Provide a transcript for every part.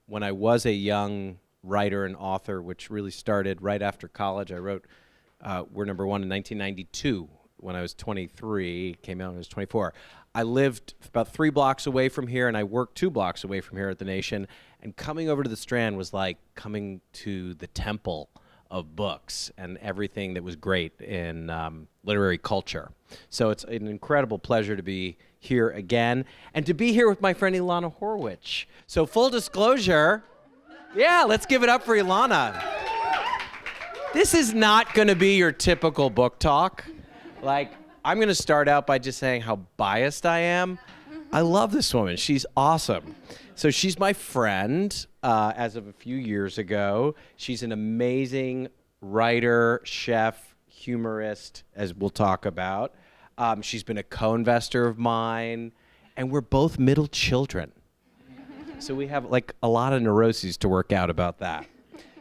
When I was a young writer and author, which really started right after college, I wrote We're Number One in 1992 when I was 23, came out when I was 24. I lived about 3 blocks away from here, and I worked 2 blocks away from here at The Nation, and coming over to the Strand was like coming to the temple of books and everything that was great in literary culture. So it's an incredible pleasure to be here again, and to be here with my friend Elana Horwich. So full disclosure, yeah, let's give it up for Elana. This is not gonna be your typical book talk. Like, I'm gonna start out by just saying how biased I am. I love this woman, she's awesome. So she's my friend as of a few years ago. She's an amazing writer, chef, humorist, as we'll talk about. She's been a co-investor of mine, and we're both middle children. So we have like a lot of neuroses to work out about that.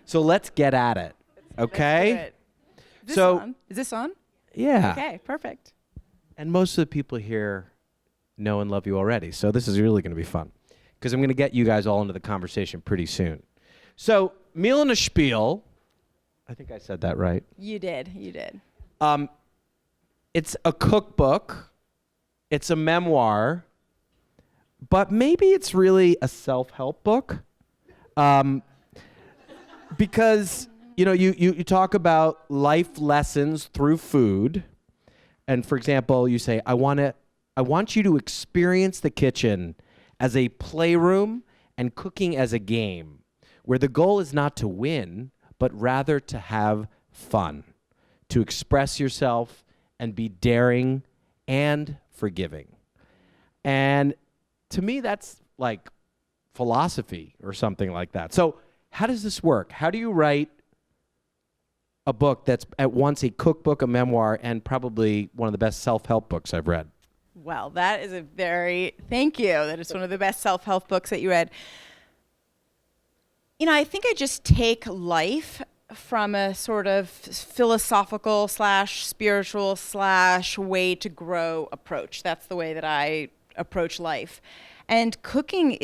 So let's get at it, okay? Is this on? Yeah. Okay, perfect. And most of the people here know and love you already, so this is really gonna be fun, because I'm gonna get you guys all into the conversation pretty soon. So, Meal and a Spiel, I think I said that right. You did. It's a cookbook, it's a memoir, but maybe it's really a self-help book. Because, you know, you talk about life lessons through food. And for example, you say, I want you to experience the kitchen as a playroom and cooking as a game, where the goal is not to win, but rather to have fun, to express yourself and be daring and forgiving. And to me, that's like philosophy or something like that. So how does this work? How do you write a book that's at once a cookbook, a memoir, and probably one of the best self-help books I've read? Well, that is thank you. That is one of the best self-help books that you read. You know, I think I just take life from a sort of philosophical / spiritual / way to grow approach. That's the way that I approach life. And cooking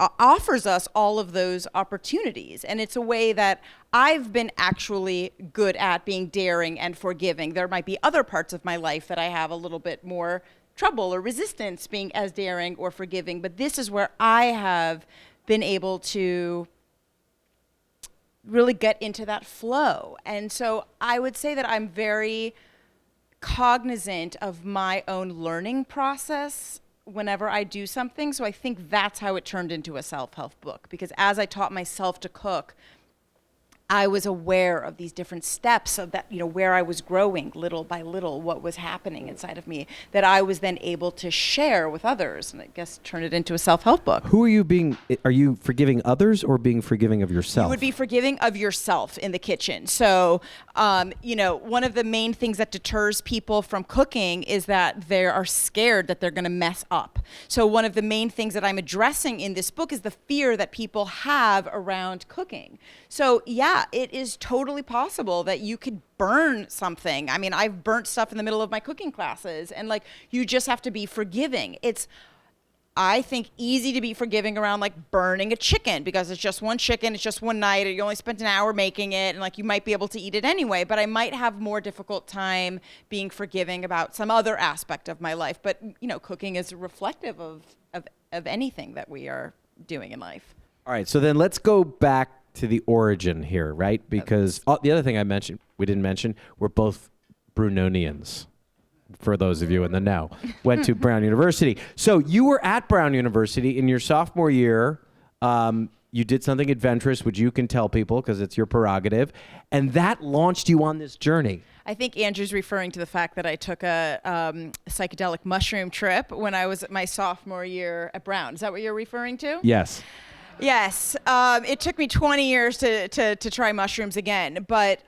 offers us all of those opportunities. And it's a way that I've been actually good at being daring and forgiving. There might be other parts of my life that I have a little bit more trouble or resistance being as daring or forgiving, but this is where I have been able to really get into that flow. And so I would say that I'm very cognizant of my own learning process whenever I do something. So I think that's how it turned into a self-help book, because as I taught myself to cook, I was aware of these different steps of that, you know, where I was growing little by little, what was happening inside of me, that I was then able to share with others, and I guess turn it into a self-help book. Are you forgiving others or being forgiving of yourself? You would be forgiving of yourself in the kitchen. So, you know, one of the main things that deters people from cooking is that they are scared that they're going to mess up. So one of the main things that I'm addressing in this book is the fear that people have around cooking. So yeah, it is totally possible that you could burn something. I mean, I've burnt stuff in the middle of my cooking classes, and like, you just have to be forgiving. It's, I think, easy to be forgiving around like burning a chicken, because it's just one chicken, it's just one night, or you only spent an hour making it, and like you might be able to eat it anyway. But I might have more difficult time being forgiving about some other aspect of my life. But you know, cooking is reflective of anything that we are doing in life. All right, so then let's go back to the origin here, right? Because the other thing we didn't mention, we're both Brunonians. For those of you in the know, went to Brown University. So you were at Brown University in your sophomore year. You did something adventurous, which you can tell people because it's your prerogative, and that launched you on this journey. I think Andrew's referring to the fact that I took a psychedelic mushroom trip when I was at my sophomore year at Brown. Is that what you're referring to? Yes. Yes, it took me 20 years to try mushrooms again, but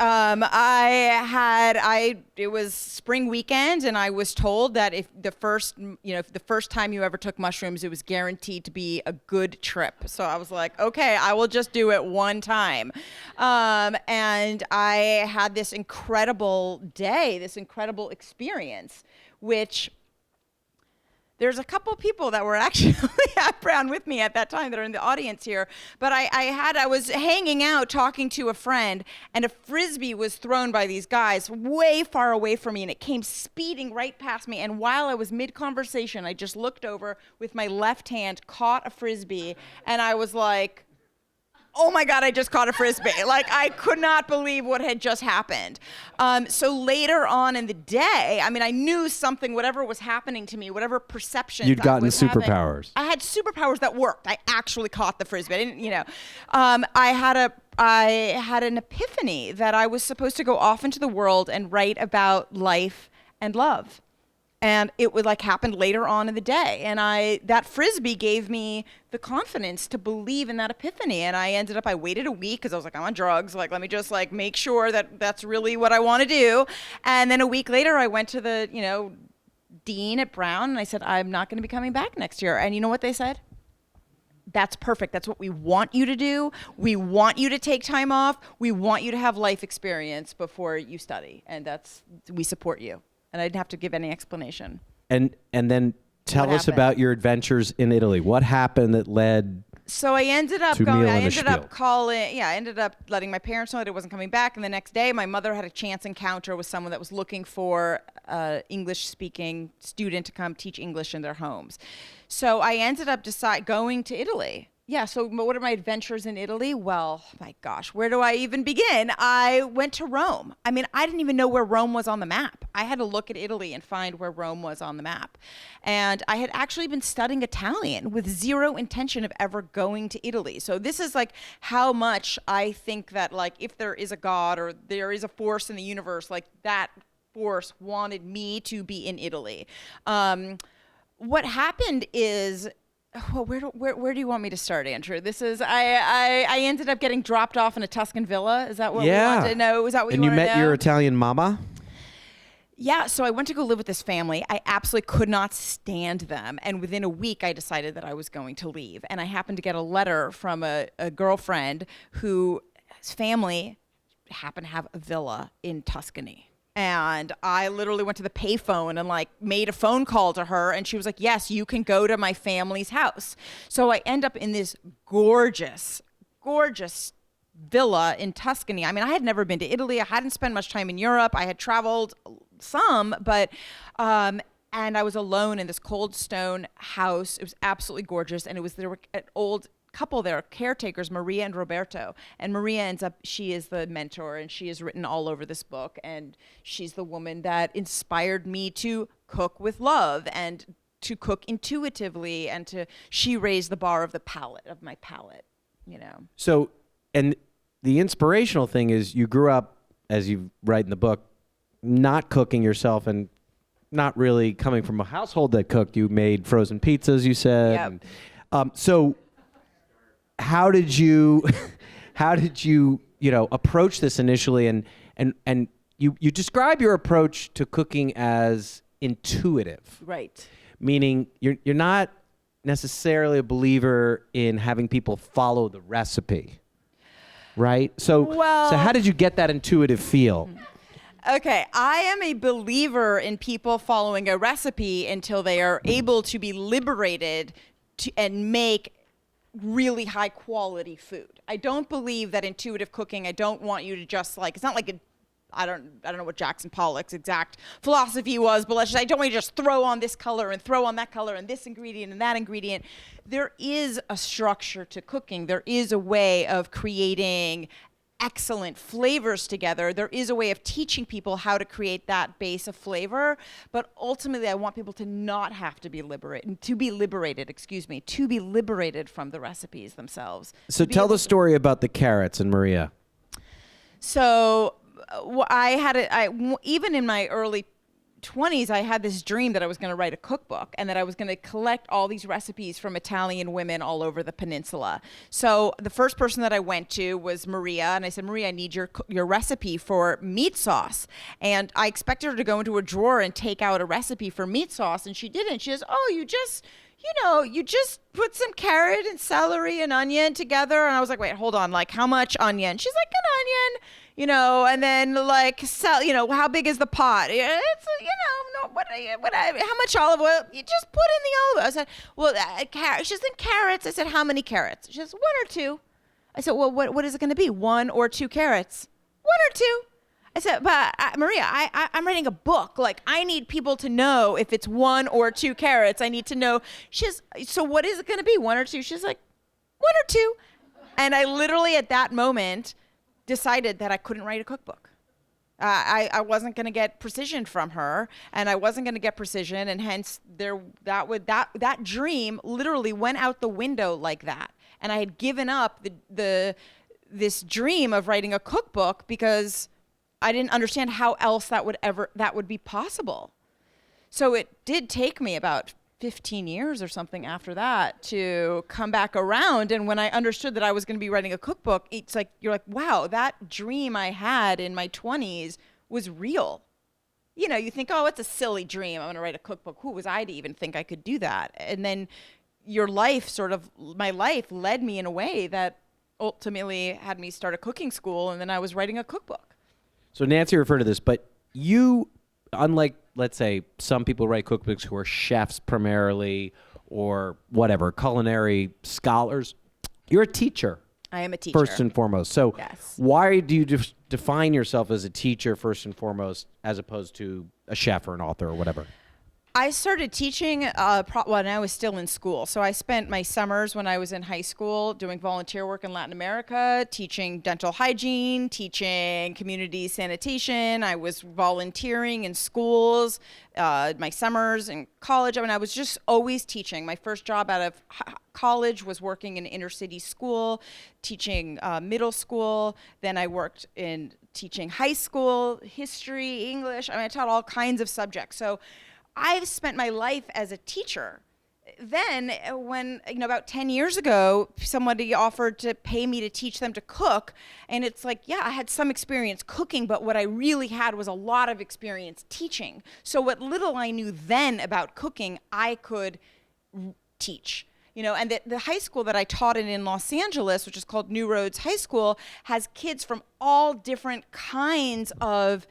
it was spring weekend, and I was told that if the first time you ever took mushrooms, it was guaranteed to be a good trip. So I was like, okay, I will just do it one time, and I had this incredible day, this incredible experience, which There's a couple of people that were actually at Brown with me at that time that are in the audience here. But I was hanging out talking to a friend, and a Frisbee was thrown by these guys way far away from me, and it came speeding right past me. And while I was mid-conversation, I just looked over with my left hand, caught a Frisbee, and I was like, oh my God, I just caught a Frisbee. Like, I could not believe what had just happened. So later on in the day, I mean, I knew something, whatever was happening to me, whatever perception You'd gotten I was having, superpowers. I had superpowers that worked. I actually caught the Frisbee. I didn't, I had an epiphany that I was supposed to go off into the world and write about life and love. And it would happened later on in the day. And that Frisbee gave me the confidence to believe in that epiphany. And I waited a week because I was like, I'm on drugs. Let me just make sure that that's really what I want to do. And then a week later, I went to the, dean at Brown, and I said, I'm not going to be coming back next year. And you know what they said? That's perfect. That's what we want you to do. We want you to take time off. We want you to have life experience before you study. And we support you. And I didn't have to give any explanation. And then tell us about your adventures in Italy. What happened that led? So I ended up I ended up letting my parents know that I wasn't coming back. And the next day, my mother had a chance encounter with someone that was looking for an English-speaking student to come teach English in their homes. So I ended up going to Italy. Yeah, so what are my adventures in Italy? Well, my gosh, where do I even begin? I went to Rome. I mean, I didn't even know where Rome was on the map. I had to look at Italy and find where Rome was on the map. And I had actually been studying Italian with zero intention of ever going to Italy. So this is how much I think that if there is a God or there is a force in the universe, that force wanted me to be in Italy. What happened is, well, where do you want me to start, Andrew? This is I ended up getting dropped off in a Tuscan villa. Is that what we wanted to know? Is that what you want to know? And you met your Italian mama? Yeah, so I went to go live with this family. I absolutely could not stand them. And within a week, I decided that I was going to leave. And I happened to get a letter from a girlfriend whose family happened to have a villa in Tuscany. And I literally went to the payphone and made a phone call to her, and she was like, yes, you can go to my family's house. So I end up in this gorgeous, gorgeous villa in Tuscany. I mean, I had never been to Italy. I hadn't spent much time in Europe. I had traveled some, but and I was alone in this cold stone house. It was absolutely gorgeous, and there were an old couple there, caretakers, Maria and Roberto. And Maria she is the mentor, and she has written all over this book, and she's the woman that inspired me to cook with love and to cook intuitively, and she raised the bar of my palate, So, and the inspirational thing is you grew up, as you write in the book, not cooking yourself and not really coming from a household that cooked. You made frozen pizzas, you said. Yep. So how did you approach this initially? And you describe your approach to cooking as intuitive. Right. Meaning you're not necessarily a believer in having people follow the recipe. Right? So how did you get that intuitive feel? Okay, I am a believer in people following a recipe until they are able to be liberated and make really high quality food. I don't believe that intuitive cooking, I don't want you to just it's not I don't know what Jackson Pollock's exact philosophy was, but I don't want you to just throw on this color and throw on that color and this ingredient and that ingredient. There is a structure to cooking. There is a way of creating excellent flavors together. There is a way of teaching people how to create that base of flavor, but ultimately I want people to not have to be liberated from the recipes themselves. So tell the story about the carrots and Maria. So even in my early 20s, I had this dream that I was going to write a cookbook and that I was going to collect all these recipes from Italian women all over the peninsula. So the first person that I went to was Maria, and I said, Maria, I need your recipe for meat sauce. And I expected her to go into a drawer and take out a recipe for meat sauce, and she didn't. She says, oh, you just put some carrot and celery and onion together. And I was like, wait, hold on, how much onion? She's like, an onion, and then like sell, how big is the pot? It's, no, how much olive oil? You just put in the olive oil. I said, well, carrots. She said, carrots. I said, how many carrots? She says, 1 or 2. I said, well, what is it going to be? 1 or 2 carrots? 1 or 2. I said, but Maria, I'm writing a book. Like, I need people to know if it's 1 or 2 carrots. I need to know. She's, so what is it going to be? 1 or 2? She's like, 1 or 2. And I literally at that moment decided that I couldn't write a cookbook. I wasn't going to get precision from her, and I wasn't going to get precision, and hence that dream literally went out the window like that. And I had given up this dream of writing a cookbook because I didn't understand how else that would be possible. So it did take me about 15 years or something after that to come back around. And when I understood that I was going to be writing a cookbook, it's like, you're like, wow, that dream I had in my 20s was real. You think, oh, it's a silly dream. I'm going to write a cookbook. Who was I to even think I could do that? And then my life led me in a way that ultimately had me start a cooking school, and then I was writing a cookbook. So Nancy referred to this, but you, unlike, let's say, some people write cookbooks who are chefs primarily or whatever, culinary scholars, you're a teacher. I am a teacher. First and foremost. So yes. Why do you define yourself as a teacher first and foremost as opposed to a chef or an author or whatever? I started teaching when I was still in school. So I spent my summers when I was in high school doing volunteer work in Latin America, teaching dental hygiene, teaching community sanitation. I was volunteering in schools, my summers in college. I was just always teaching. My first job out of college was working in inner city school, teaching middle school. Then I worked in teaching high school, history, English. I taught all kinds of subjects. So I've spent my life as a teacher. Then when, about 10 years ago, somebody offered to pay me to teach them to cook. And it's like, yeah, I had some experience cooking, but what I really had was a lot of experience teaching. So what little I knew then about cooking, I could teach. And the high school that I taught in Los Angeles, which is called New Roads High School, has kids from all different kinds of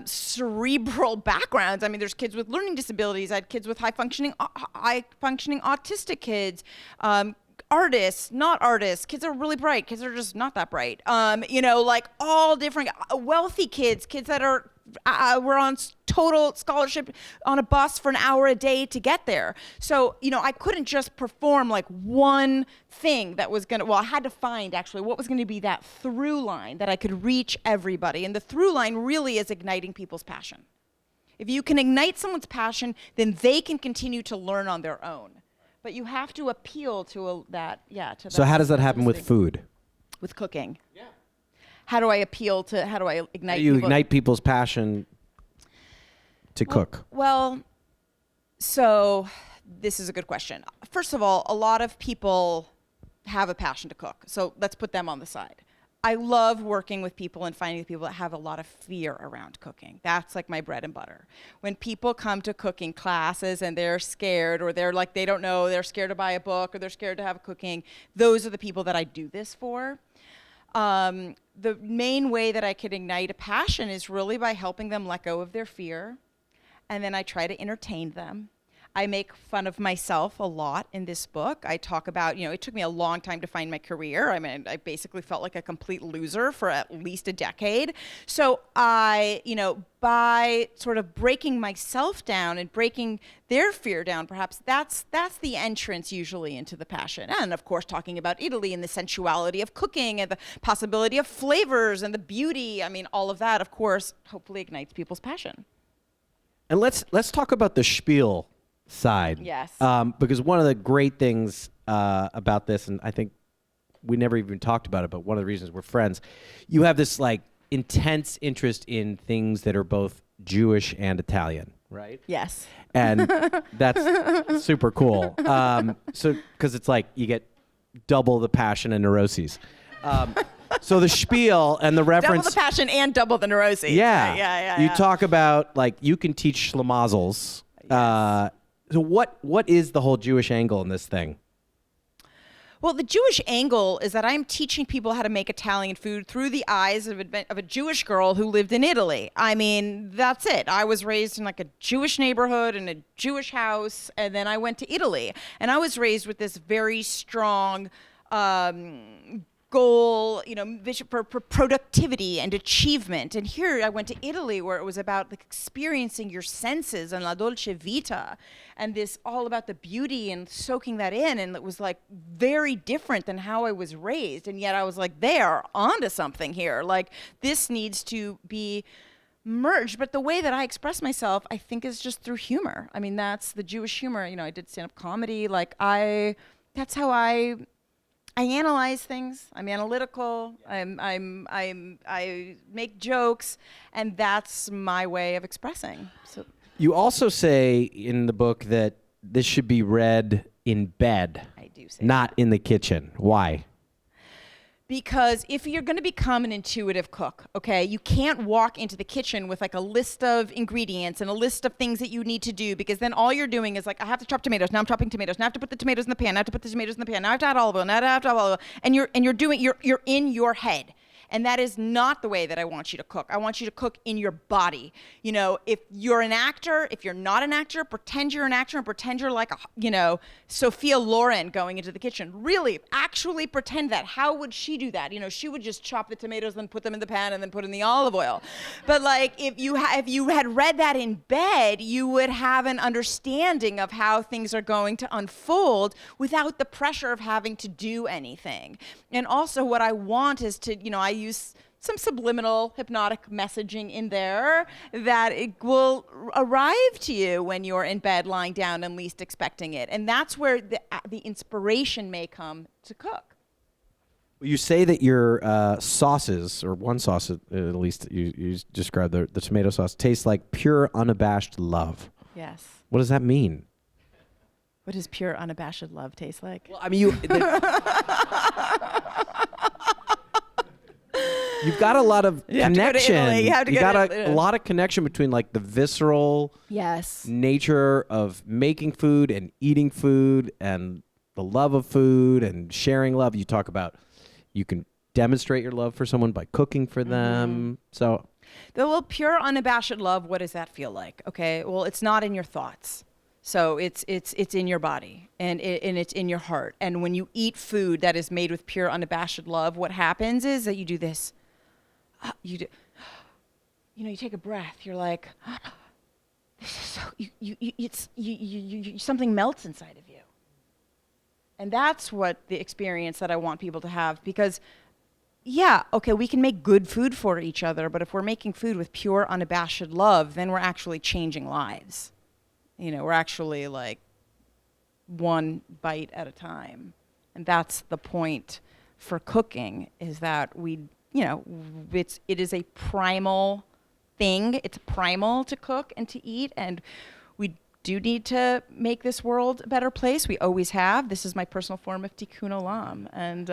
cerebral backgrounds. There's kids with learning disabilities. I had kids with high functioning autistic kids, artists, not artists, kids that are really bright, kids that are just not that bright. Like all different wealthy kids that are were on total scholarship on a bus for an hour a day to get there. So, I couldn't just perform like one thing that was I had to find actually what was going to be that through line that I could reach everybody. And the through line really is igniting people's passion. If you can ignite someone's passion, then they can continue to learn on their own. But you have to appeal to that. So how does that happen with food? With cooking. Yeah. How do I ignite you ignite people's passion to cook? Well, so this is a good question. First of all, a lot of people have a passion to cook. So let's put them on the side. I love working with people and finding people that have a lot of fear around cooking. That's like my bread and butter. When people come to cooking classes and they're scared, or they're like, they don't know, they're scared to buy a book, or they're scared to have cooking, those are the people that I do this for. The main way that I could ignite a passion is really by helping them let go of their fear. And then I try to entertain them. I make fun of myself a lot in this book. I talk about, it took me a long time to find my career. I basically felt like a complete loser for at least a decade. So I, by sort of breaking myself down and breaking their fear down, perhaps that's the entrance usually into the passion. And of course, talking about Italy and the sensuality of cooking and the possibility of flavors and the beauty. All of that, of course, hopefully ignites people's passion. And let's talk about the Spiel side. Yes. Because one of the great things about this, and I think we never even talked about it, but one of the reasons we're friends, you have this like intense interest in things that are both Jewish and Italian, right? Yes. And that's super cool. So because it's like you get double the passion and neuroses. So the Spiel and the reference. Double the passion and double the neuroses. Yeah. Yeah. You talk about like you can teach schlemazels. Yes. So what is the whole Jewish angle in this thing? Well, the Jewish angle is that I'm teaching people how to make Italian food through the eyes of a Jewish girl who lived in Italy. I mean, that's it. I was raised in like a Jewish neighborhood in a Jewish house, and then I went to Italy. And I was raised with this very strong goal, vision for productivity and achievement. And here I went to Italy, where it was about like experiencing your senses and la dolce vita, and this all about the beauty and soaking that in. And it was like very different than how I was raised. And yet I was like, they are onto something here. Like, this needs to be merged. But the way that I express myself, I think, is just through humor. I mean, that's the Jewish humor. I did stand-up comedy. Like, that's how I analyze things. I'm analytical. I make jokes, and that's my way of expressing. So You also say in the book that this should be read in bed, I do say not in the kitchen. Why? Because if you're going to become an intuitive cook, okay, you can't walk into the kitchen with like a list of ingredients and a list of things that you need to do, because then all you're doing is like, I have to chop tomatoes. Now I'm chopping tomatoes. Now I have to put the tomatoes in the pan. Now I have to put the tomatoes in the pan. Now I have to add olive oil. Now I have to add olive oil. And you're in your head. And that is not the way that I want you to cook. I want you to cook in your body. If you're an actor, if you're not an actor, pretend you're an actor and pretend you're like, Sophia Loren going into the kitchen. Really, actually pretend that. How would she do that? She would just chop the tomatoes, then put them in the pan, and then put in the olive oil. But like, if you had read that in bed, you would have an understanding of how things are going to unfold without the pressure of having to do anything. And also, what I want is to, I use some subliminal hypnotic messaging in there that it will arrive to you when you're in bed lying down and least expecting it. And that's where the inspiration may come to cook. You say that your sauces, or one sauce at least you described, the tomato sauce, tastes like pure unabashed love. Yes. What does that mean? What does pure unabashed love taste like? Well, I mean, you've got a lot of connection. You got a lot of connection between like the visceral nature of making food and eating food and the love of food and sharing love. You talk about you can demonstrate your love for someone by cooking for them. So the pure unabashed love, what does that feel like? Okay, well, it's not in your thoughts. So it's in your body and it's in your heart. And when you eat food that is made with pure unabashed love, what happens is that you do this. You take a breath. You're like, this is so. Something melts inside of you. And that's what the experience that I want people to have, because, yeah, okay, we can make good food for each other, but if we're making food with pure unabashed love, then we're actually changing lives. We're actually like one bite at a time. And that's the point for cooking, is that it is a primal thing. It's primal to cook and to eat. And we do need to make this world a better place. We always have. This is my personal form of tikkun olam. And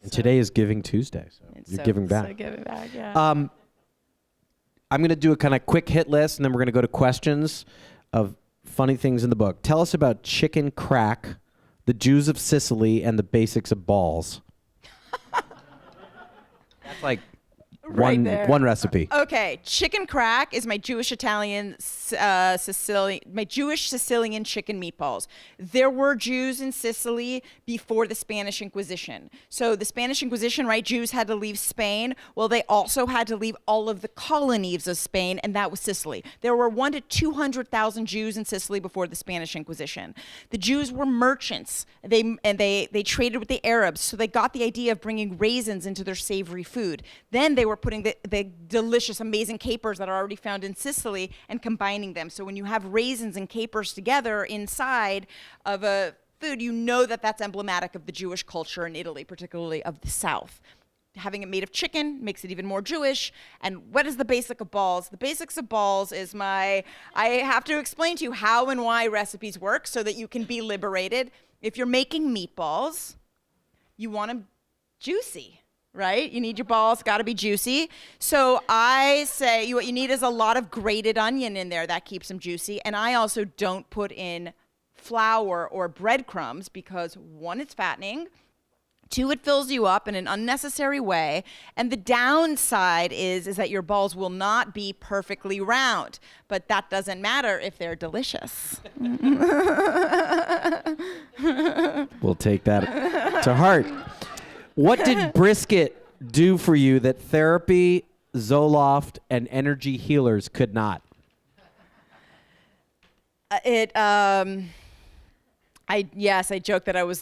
today is Giving Tuesday. So you're giving back. So giving back, yeah. I'm going to do a kind of quick hit list, and then we're going to go to questions of funny things in the book. Tell us about chicken crack, the Jews of Sicily, and the basics of balls. That's like one recipe. Okay, chicken crack is my Jewish Sicilian chicken meatballs. There were Jews in Sicily before the Spanish Inquisition. So the Spanish Inquisition, right? Jews had to leave Spain. Well, they also had to leave all of the colonies of Spain, and that was Sicily. There were 100,000 to 200,000 Jews in Sicily before the Spanish Inquisition. The Jews were merchants. They traded with the Arabs, so they got the idea of bringing raisins into their savory food. Then they were putting the delicious, amazing capers that are already found in Sicily and combining them. So when you have raisins and capers together inside of a food, you know that that's emblematic of the Jewish culture in Italy, particularly of the South. Having it made of chicken makes it even more Jewish. And what is the basic of balls? The basics of balls is I have to explain to you how and why recipes work so that you can be liberated. If you're making meatballs, you want them juicy. Right? You need your balls, got to be juicy. So I say what you need is a lot of grated onion in there. That keeps them juicy. And I also don't put in flour or breadcrumbs because, one, it's fattening. Two, it fills you up in an unnecessary way. And the downside is that your balls will not be perfectly round. But that doesn't matter if they're delicious. We'll take that to heart. What did Brisket do for you that therapy, Zoloft, and energy healers could not? I joked that I was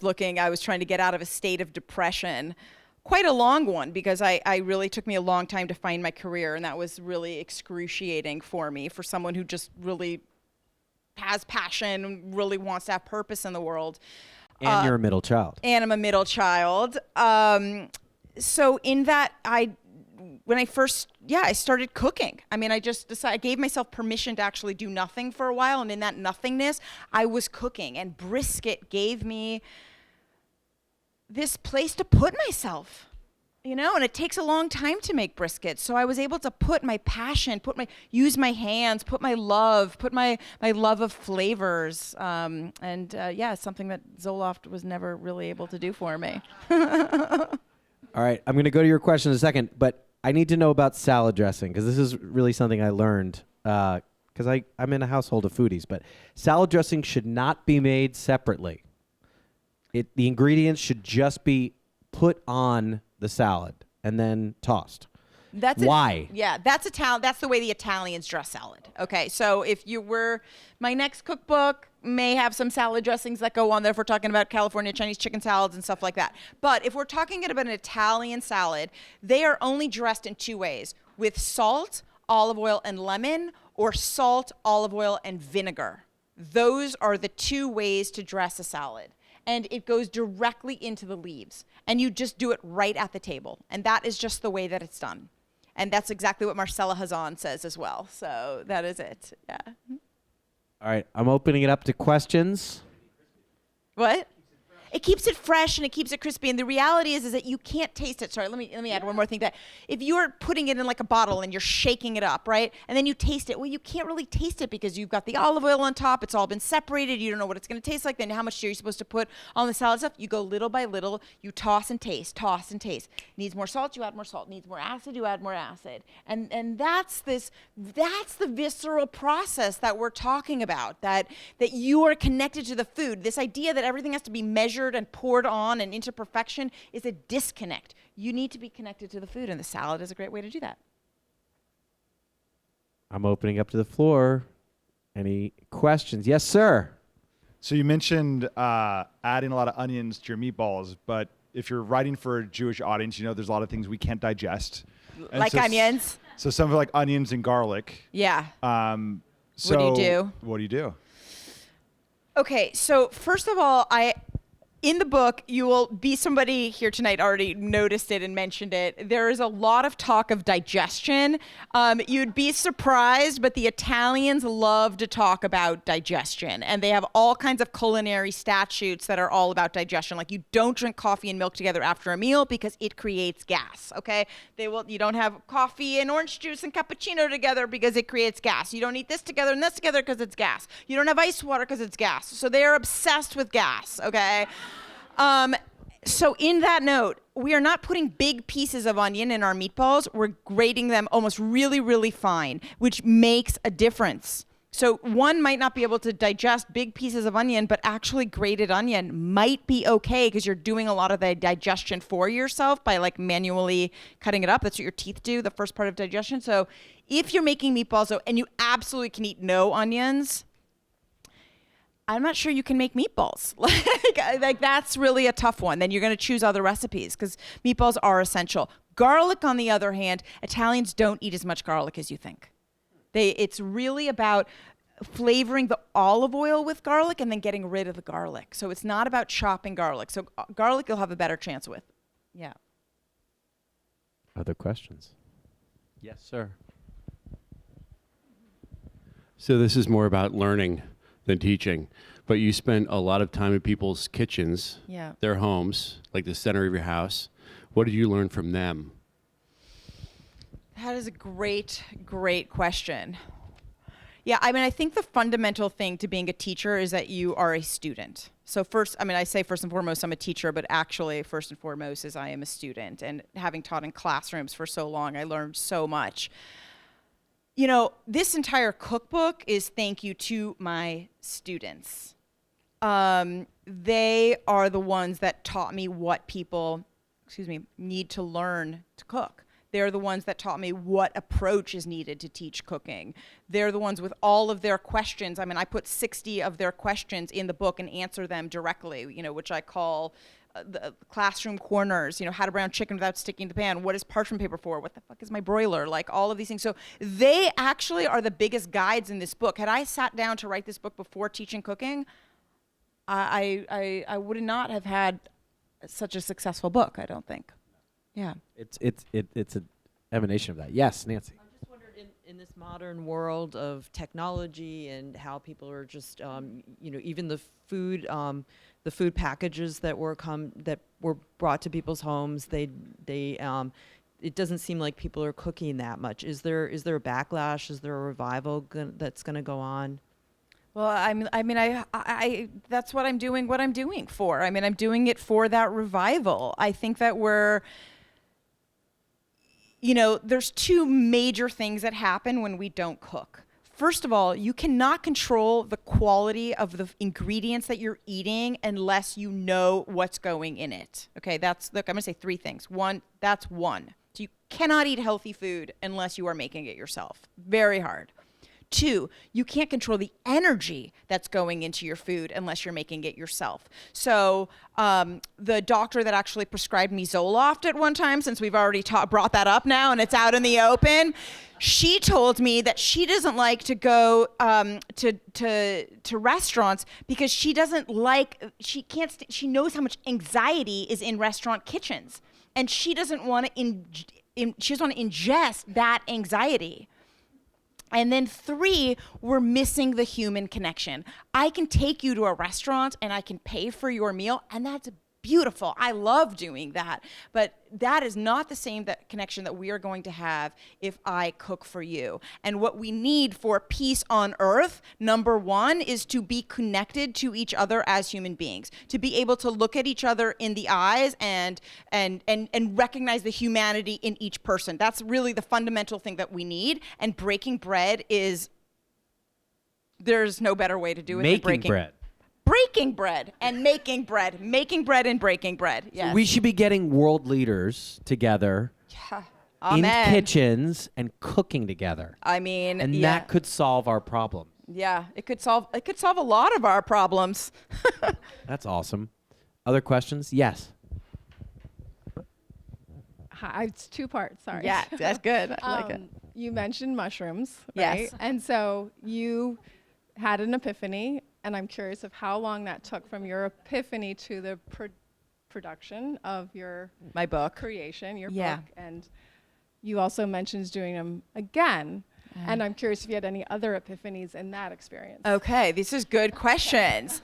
trying to get out of a state of depression, quite a long one, because I really took me a long time to find my career, and that was really excruciating for me, for someone who just really has passion, really wants to have purpose in the world. And you're a middle child. And I'm a middle child. So in that, I started cooking. I mean, I just decided, I gave myself permission to actually do nothing for a while. And in that nothingness, I was cooking. And Brisket gave me this place to put myself, and it takes a long time to make brisket. So I was able to put my passion, use my hands, put my love of flavors. It's something that Zoloft was never really able to do for me. All right, I'm going to go to your question in a second, but I need to know about salad dressing, because this is really something I learned, because I'm in a household of foodies, but salad dressing should not be made separately. The ingredients should just be put on the salad and then tossed. Why? That's the way the Italians dress salad. Okay, so my next cookbook may have some salad dressings that go on there if we're talking about California Chinese chicken salads and stuff like that. But if we're talking about an Italian salad, they are only dressed in two ways: with salt, olive oil, and lemon, or salt, olive oil, and vinegar. Those are the two ways to dress a salad. And it goes directly into the leaves. And you just do it right at the table. And that is just the way that it's done. And that's exactly what Marcella Hazan says as well. So that is it. Yeah. All right, I'm opening it up to questions. What? It keeps it fresh and it keeps it crispy. And the reality is that you can't taste it. Sorry, let me add one more thing to that. If you're putting it in like a bottle and you're shaking it up, right? And then you taste it. Well, you can't really taste it because you've got the olive oil on top. It's all been separated. You don't know what it's going to taste like. Then how much are you supposed to put on the salad stuff? You go little by little. You toss and taste, toss and taste. Needs more salt, you add more salt. Needs more acid, you add more acid. And that's the visceral process that we're talking about, that you are connected to the food. This idea that everything has to be measured and poured on and into perfection is a disconnect. You need to be connected to the food, and the salad is a great way to do that. I'm opening up to the floor. Any questions? Yes, sir. So you mentioned adding a lot of onions to your meatballs, but if you're writing for a Jewish audience, there's a lot of things we can't digest. Like onions? So some are like onions and garlic. Yeah. So What do you do? Okay, so first of all, in the book, somebody here tonight already noticed it and mentioned it. There is a lot of talk of digestion. You'd be surprised, but the Italians love to talk about digestion. And they have all kinds of culinary statutes that are all about digestion. Like, you don't drink coffee and milk together after a meal because it creates gas, okay? You don't have coffee and orange juice and cappuccino together because it creates gas. You don't eat this together and this together because it's gas. You don't have ice water because it's gas. So they are obsessed with gas, okay? So in that note, we are not putting big pieces of onion in our meatballs. We're grating them almost really, really fine, which makes a difference. So one might not be able to digest big pieces of onion, but actually grated onion might be okay because you're doing a lot of the digestion for yourself by like manually cutting it up. That's what your teeth do, the first part of digestion. So if you're making meatballs, and you absolutely can eat no onions, I'm not sure you can make meatballs. like that's really a tough one. Then you're going to choose other recipes because meatballs are essential. Garlic, on the other hand, Italians don't eat as much garlic as you think. It's really about flavoring the olive oil with garlic and then getting rid of the garlic. So it's not about chopping garlic. So garlic you'll have a better chance with. Yeah. Other questions? Yes, sir. So this is more about learning than teaching, but you spend a lot of time in people's kitchens, their homes, like the center of your house. What did you learn from them? That is a great, great question. Yeah, I mean, I think the fundamental thing to being a teacher is that you are a student. So first, I mean, I say first and foremost, I'm a teacher, but actually first and foremost is I am a student. And having taught in classrooms for so long, I learned so much. You know, this entire cookbook is thank you to my students. They are the ones that taught me what people, need to learn to cook. They're the ones that taught me what approach is needed to teach cooking. They're the ones with all of their questions. I mean, I put 60 of their questions in the book and answer them directly, you know, which I call the classroom corners, you know, how to brown chicken without sticking to the pan. What is parchment paper for? What the fuck is my broiler? Like all of these things. So they actually are the biggest guides in this book. Had I sat down to write this book before teaching cooking, I would not have had such a successful book, I don't think. Yeah. It's an emanation of that. Yes, Nancy. I just wondered, in this modern world of technology and how people are just, you know, even the food packages that were brought to people's homes, it doesn't seem like people are cooking that much. Is there a backlash? Is there a revival that's going to go on? Well, I that's what I'm doing for. I mean, I'm doing it for that revival. I think that there's two major things that happen when we don't cook. First of all, you cannot control the quality of the ingredients that you're eating unless you know what's going in it. Okay, I'm gonna say three things. That's one. So you cannot eat healthy food unless you are making it yourself. Very hard. Two, you can't control the energy that's going into your food unless you're making it yourself. So the doctor that actually prescribed me Zoloft at one time, since we've already brought that up now and it's out in the open, she told me that she doesn't like to go to restaurants because she doesn't like, she knows how much anxiety is in restaurant kitchens, and she doesn't want to ingest that anxiety. And then three, we're missing the human connection. I can take you to a restaurant and I can pay for your meal, and that's beautiful. I love doing that. But that is not the same connection that we are going to have if I cook for you. And what we need for peace on earth, number one, is to be connected to each other as human beings, to be able to look at each other in the eyes and recognize the humanity in each person. That's really the fundamental thing that we need. And breaking bread there's no better way to do it than breaking bread. Breaking bread and making bread. Making bread and breaking bread. Yes. We should be getting world leaders together in kitchens and cooking together. I mean, and that could solve our problem. Yeah, it could solve a lot of our problems. That's awesome. Other questions? Yes. Hi, it's two parts, sorry. Yeah, that's good. I like it. You mentioned mushrooms, yes. Right? And so you had an epiphany, and I'm curious of how long that took from your epiphany to the production of my book creation, your book. And you also mentioned doing them again. And I'm curious if you had any other epiphanies in that experience. Okay, these are good questions.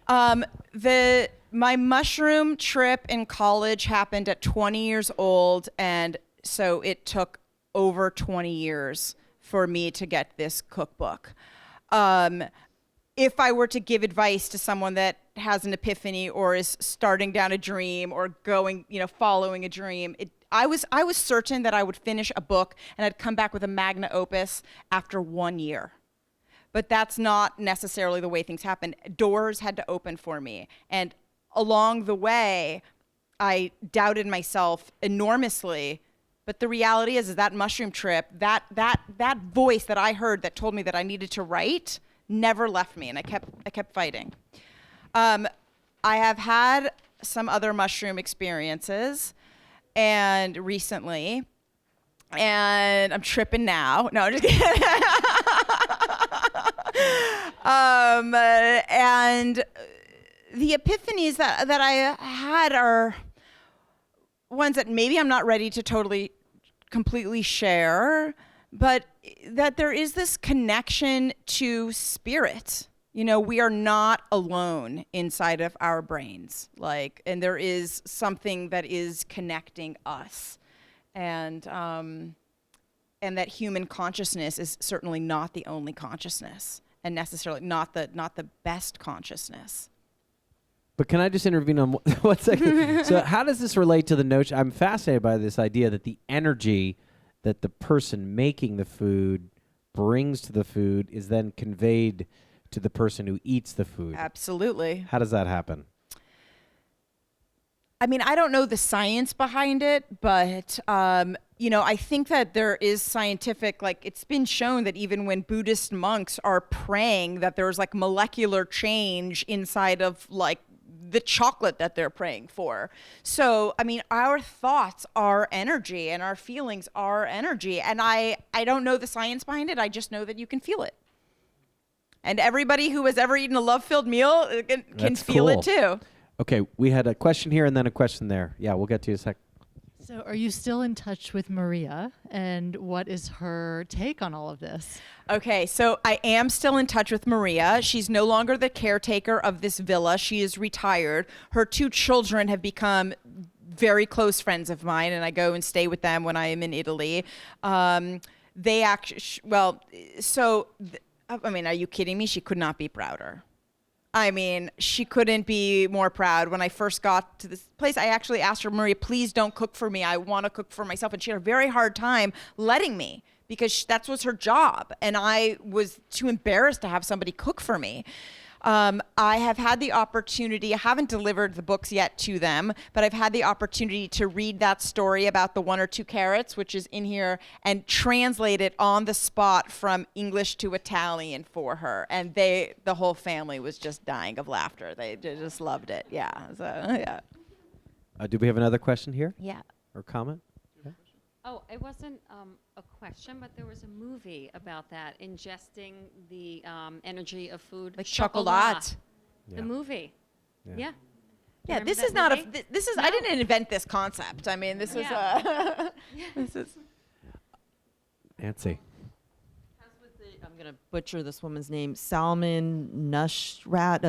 My mushroom trip in college happened at 20 years old, and so it took over 20 years for me to get this cookbook. If I were to give advice to someone that has an epiphany or is starting down a dream or going, following a dream, I was certain that I would finish a book and I'd come back with a magna opus after 1 year. But that's not necessarily the way things happen. Doors had to open for me. And along the way, I doubted myself enormously. But the reality is that mushroom trip, that voice that I heard that told me that I needed to write never left me, and I kept fighting. I have had some other mushroom experiences, and recently, and I'm tripping now. No, I'm just kidding. And the epiphanies that I had are ones that maybe I'm not ready to completely share, but that there is this connection to spirit. We are not alone inside of our brains, and there is something that is connecting us. And that human consciousness is certainly not the only consciousness, and necessarily not the best consciousness. But can I just intervene on one second? So how does this relate to the notion? I'm fascinated by this idea that the energy that the person making the food brings to the food is then conveyed to the person who eats the food. Absolutely. How does that happen? I mean, I don't know the science behind it, but, I think that there is scientific, it's been shown that even when Buddhist monks are praying, that there's molecular change inside of the chocolate that they're praying for. So, I mean, our thoughts are energy and our feelings are energy. And I don't know the science behind it. I just know that you can feel it. And everybody who has ever eaten a love-filled meal can feel it too. Okay, we had a question here and then a question there. Yeah, we'll get to you in a sec. So are you still in touch with Maria, and what is her take on all of this? Okay, so I am still in touch with Maria. She's no longer the caretaker of this villa. She is retired. Her 2 children have become very close friends of mine, and I go and stay with them when I am in Italy. They actually, I mean, are you kidding me? She could not be prouder. I mean, she couldn't be more proud. When I first got to this place, I actually asked her, Maria, please don't cook for me. I want to cook for myself. And she had a very hard time letting me because that was her job. And I was too embarrassed to have somebody cook for me. I have had the opportunity, I haven't delivered the books yet to them, but I've had the opportunity to read that story about the 1 or 2 carrots, which is in here, and translate it on the spot from English to Italian for her. And the whole family was just dying of laughter. They just loved it. Yeah. So, yeah. Do we have another question here? Yeah. Or comment? Oh, it wasn't a question, but there was a movie about that, ingesting the energy of food. Like chocolat. The movie. Yeah. Yeah, Remember this that is not movie? this is, I didn't invent this concept. I mean, this Yeah. this is. Nancy. I'm going to butcher this woman's name. Salmon Nushrat,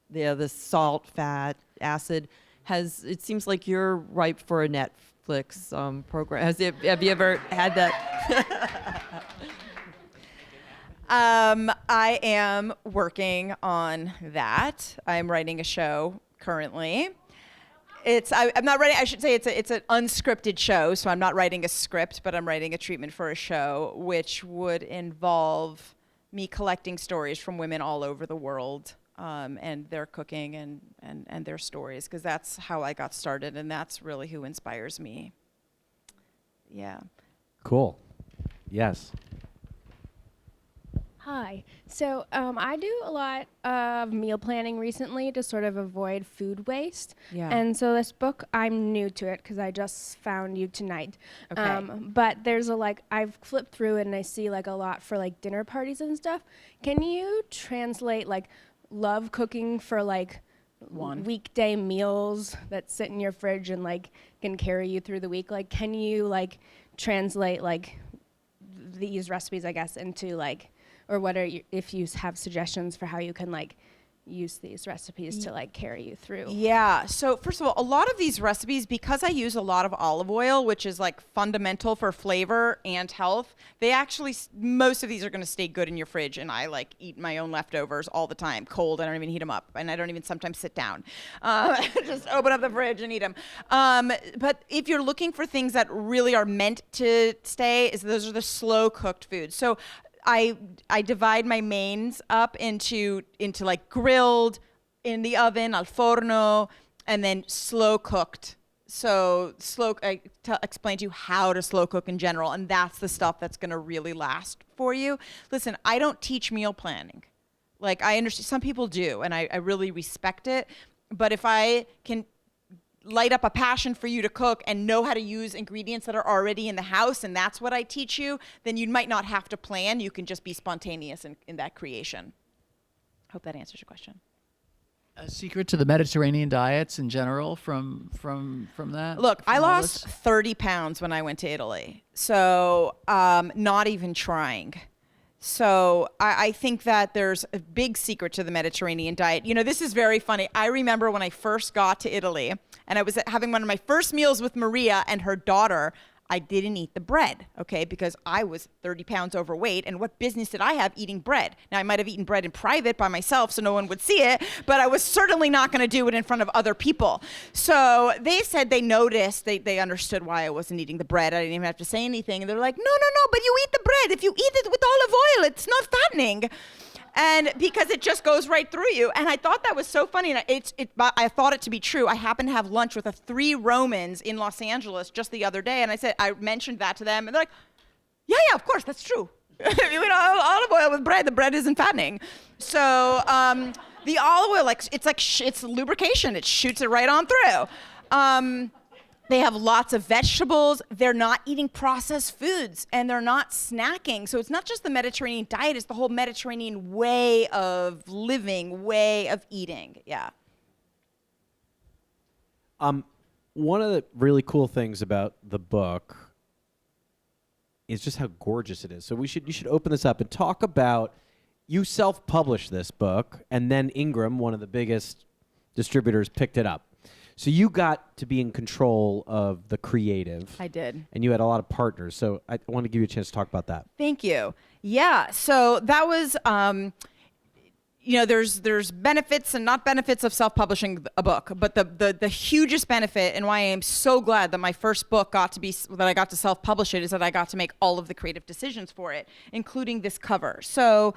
the salt, fat, acid it seems like you're ripe for a Netflix program. Have you ever had that? I am working on that. I'm writing a show currently. I'm not writing. I should say it's an unscripted show, so I'm not writing a script, but I'm writing a treatment for a show, which would involve me collecting stories from women all over the world, and their cooking and their stories, because that's how I got started, and that's really who inspires me. Yeah. Cool. Yes. Hi. So I do a lot of meal planning recently to sort of avoid food waste. Yeah. And so this book, I'm new to it because I just found you tonight. Okay. But there's I've flipped through it and I see a lot for dinner parties and stuff. Can you translate love cooking for weekday meals that sit in your fridge and can carry you through the week? Can you translate these recipes, I guess, into or what are if you have suggestions for how you can use these recipes to carry you through? Yeah. So first of all, a lot of these recipes, because I use a lot of olive oil, which is fundamental for flavor and health, they actually, most of these are going to stay good in your fridge. And I eat my own leftovers all the time, cold. I don't even heat them up. And I don't even sometimes sit down. Just open up the fridge and eat them. But if you're looking for things that really are meant to stay, those are the slow cooked foods. So I divide my mains up into grilled, in the oven, al forno, and then slow cooked. So explain to you how to slow cook in general, and that's the stuff that's going to really last for you. Listen, I don't teach meal planning. I understand some people do, and I really respect it. But if I can light up a passion for you to cook and know how to use ingredients that are already in the house, and that's what I teach you, then you might not have to plan. You can just be spontaneous in that creation. Hope that answers your question. A secret to the Mediterranean diets in general from that? Look, I all lost this? 30 pounds when I went to Italy. So not even trying. So I think that there's a big secret to the Mediterranean diet. This is very funny. I remember when I first got to Italy and I was having one of my first meals with Maria and her daughter. I didn't eat the bread, okay, because I was 30 pounds overweight, and what business did I have eating bread? Now, I might have eaten bread in private by myself so no one would see it, but I was certainly not going to do it in front of other people. So they said they noticed, they understood why I wasn't eating the bread. I didn't even have to say anything, and they're like, no, but you eat the bread. If you eat it with olive oil, it's not fattening. And because it just goes right through you. And I thought that was so funny. And I thought it to be true. I happened to have lunch with 3 Romans in Los Angeles just the other day. And I mentioned that to them. And they're like, yeah, of course, that's true. You eat olive oil with bread. The bread isn't fattening. So the olive oil, it's lubrication. It shoots it right on through. They have lots of vegetables. They're not eating processed foods, and they're not snacking. So it's not just the Mediterranean diet, it's the whole Mediterranean way of living, way of eating. Yeah. One of the really cool things about the book is just how gorgeous it is. So you should open this up and talk about, you self-published this book, and then Ingram, one of the biggest distributors, picked it up. So you got to be in control of the creative. I did. And you had a lot of partners. So I want to give you a chance to talk about that. Thank you. Yeah. So that was, there's benefits and not benefits of self-publishing a book. But the hugest benefit, and why I am so glad that my first book that I got to self-publish it, is that I got to make all of the creative decisions for it, including this cover. So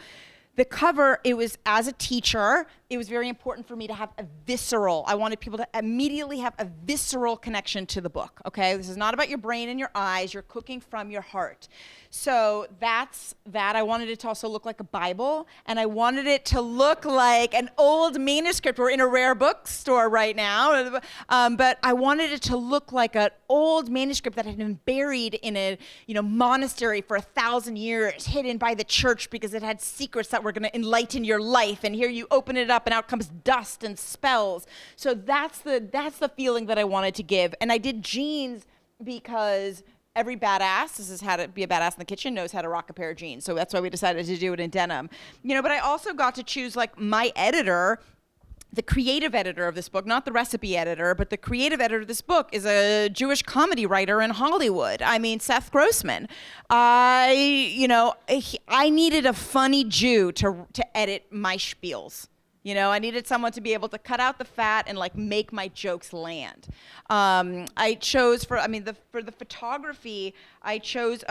the cover, it was, as a teacher, it was very important for me to have I wanted people to immediately have a visceral connection to the book, okay? This is not about your brain and your eyes. You're cooking from your heart. So that's that. I wanted it to also look like a Bible, and I wanted it to look like an old manuscript. We're in a rare bookstore right now, but I wanted it to look like an old manuscript that had been buried in a monastery for 1,000 years, hidden by the church because it had secrets that were going to enlighten your life. And here you open it up, and out comes dust and spells. So that's the feeling that I wanted to give. And I did jeans because every badass, this is how to be a badass in the kitchen, knows how to rock a pair of jeans. So that's why we decided to do it in denim. But I also got to choose my editor. The creative editor of this book, not the recipe editor, but the creative editor of this book is a Jewish comedy writer in Hollywood. I mean, Seth Grossman. I needed a funny Jew to edit my spiels. I needed someone to be able to cut out the fat and make my jokes land. I chose for the photography, I chose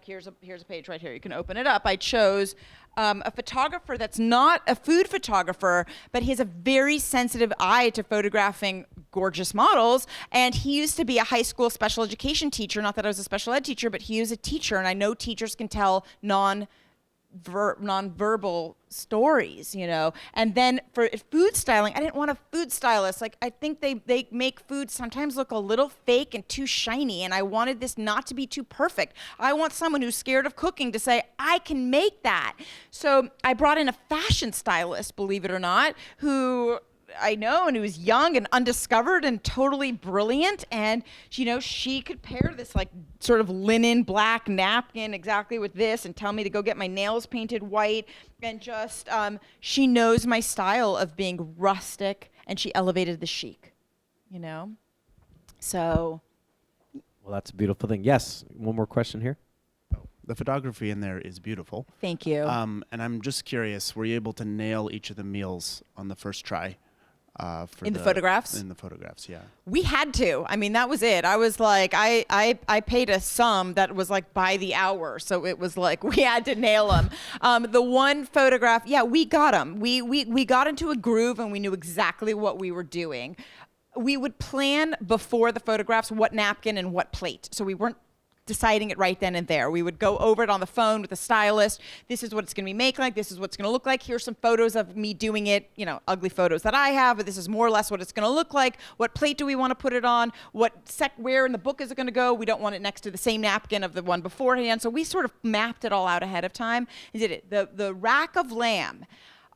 here's a page right here. You can open it up. I chose a photographer that's not a food photographer, but he has a very sensitive eye to photographing gorgeous models. And he used to be a high school special education teacher. Not that I was a special ed teacher, but he was a teacher. And I know teachers can tell non-verbal stories, And then for food styling, I didn't want a food stylist. I think they make food sometimes look a little fake and too shiny, and I wanted this not to be too perfect. I want someone who's scared of cooking to say, I can make that. So I brought in a fashion stylist, believe it or not, who I know, and who was young and undiscovered and totally brilliant. And, she could pair this sort of linen black napkin exactly with this and tell me to go get my nails painted white. And just, she knows my style of being rustic, and she elevated the chic, So. Well, that's a beautiful thing. Yes. One more question here. The photography in there is beautiful. Thank you. And I'm just curious, were you able to nail each of the meals on the first try? In the photographs? In the photographs, yeah. We had to. That was it. I was I paid a sum that was by the hour. So it was we had to nail them. The one photograph, yeah, we got them. We got into a groove, and we knew exactly what we were doing. We would plan before the photographs what napkin and what plate. So we weren't deciding it right then and there. We would go over it on the phone with the stylist. This is what it's going to be made like. This is what it's going to look like. Here's some photos of me doing it, ugly photos that I have, but this is more or less what it's going to look like. What plate do we want to put it on? Where in the book is it going to go? We don't want it next to the same napkin of the one beforehand. So we sort of mapped it all out ahead of time and did it. The rack of lamb.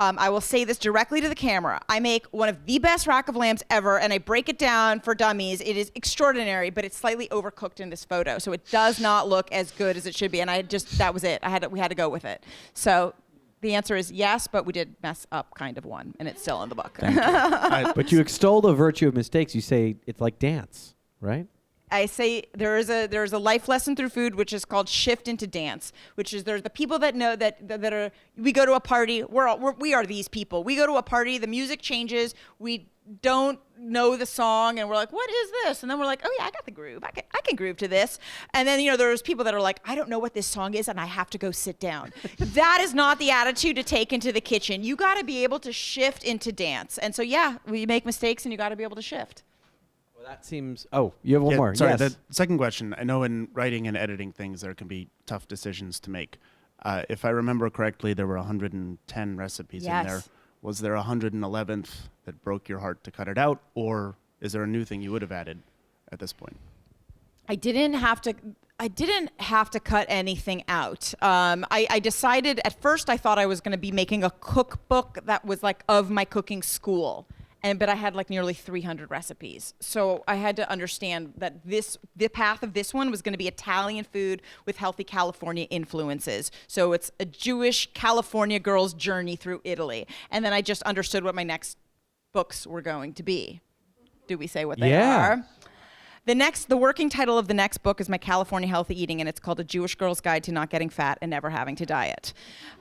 I will say this directly to the camera. I make one of the best rack of lambs ever, and I break it down for dummies. It is extraordinary, but it's slightly overcooked in this photo, so it does not look as good as it should be. And that was it. We had to go with it. So the answer is yes, but we did mess up kind of one, and it's still in the book. But you extol the virtue of mistakes. You say it's like dance, right? I say there's a life lesson through food, which is called shift into dance, which is there's the people that know that are, we go to a party, we are these people. We go to a party, the music changes, we don't know the song, and we're like, what is this? And then we're like, oh yeah, I got the groove. I can groove to this. And then, there's people that are like, I don't know what this song is, and I have to go sit down. That is not the attitude to take into the kitchen. You got to be able to shift into dance. And so, yeah, we make mistakes, and you got to be able to shift. Well, that seems. Oh, you have one more. Sorry, yes. the second question. I know in writing and editing things, there can be tough decisions to make. If I remember correctly, there were 110 recipes in there. Was there 111th that broke your heart to cut it out, or is there a new thing you would have added at this point? I didn't have to cut anything out. I decided at first I thought I was going to be making a cookbook that was like of my cooking school. But I had like nearly 300 recipes. So I had to understand that the path of this one was going to be Italian food with healthy California influences. So it's a Jewish California girl's journey through Italy. And then I just understood what my next books were going to be. Do we say what they are? The working title of the next book is my California Healthy Eating, and it's called A Jewish Girl's Guide to Not Getting Fat and Never Having to Diet.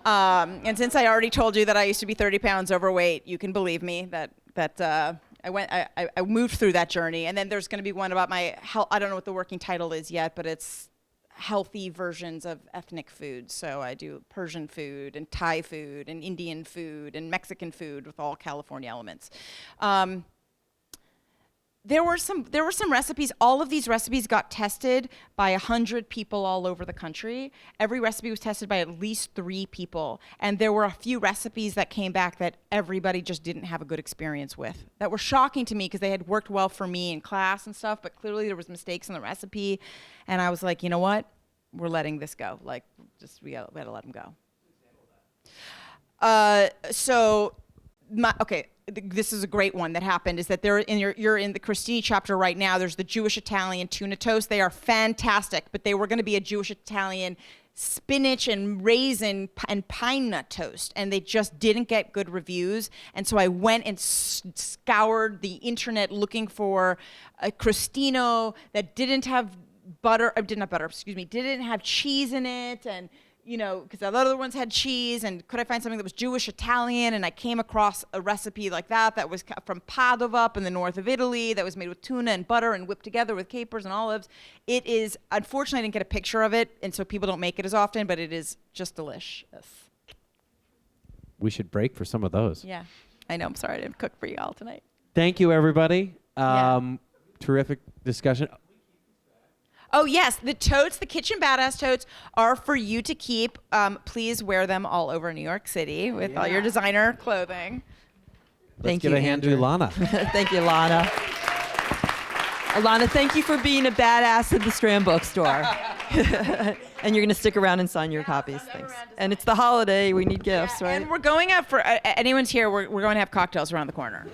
And since I already told you that I used to be 30 pounds overweight, you can believe me that I moved through that journey. And then there's going to be one about my health. I don't know what the working title is yet, but it's healthy versions of ethnic food. So I do Persian food and Thai food and Indian food and Mexican food with all California elements. There were some recipes. All of these recipes got tested by 100 people all over the country. Every recipe was tested by at least 3 people. And there were a few recipes that came back that everybody just didn't have a good experience with, that were shocking to me because they had worked well for me in class and stuff, but clearly there was mistakes in the recipe. And I was like, you know what? We're letting this go. Like, we had to let them go. This is a great one that happened, is that you're in the Crostini chapter right now. There's the Jewish Italian tuna toast. They are fantastic, but they were going to be a Jewish Italian spinach and raisin and pine nut toast, and they just didn't get good reviews. And so I went and scoured the internet looking for a crostino that didn't have didn't have cheese in it, and because the other ones had cheese, and could I find something that was Jewish Italian? And I came across a recipe like that was from Padova up in the north of Italy, that was made with tuna and butter and whipped together with capers and olives. It is, unfortunately, I didn't get a picture of it, and so people don't make it as often, but it is just delicious. We should break for some of those. Yeah, I know. I'm sorry I didn't cook for you all tonight. Thank you, everybody. Terrific discussion. Oh, yes. The totes, the Kitchen Badass totes, are for you to keep. Please wear them all over New York City with all your designer clothing. Let's give a hand to Elana. Thank you, Elana. Elana, thank you for being a badass at the Strand Bookstore. And you're going to stick around and sign your copies. Thanks. And it's the holiday. We need gifts, right? And we're going out for, anyone's here, we're going to have cocktails around the corner.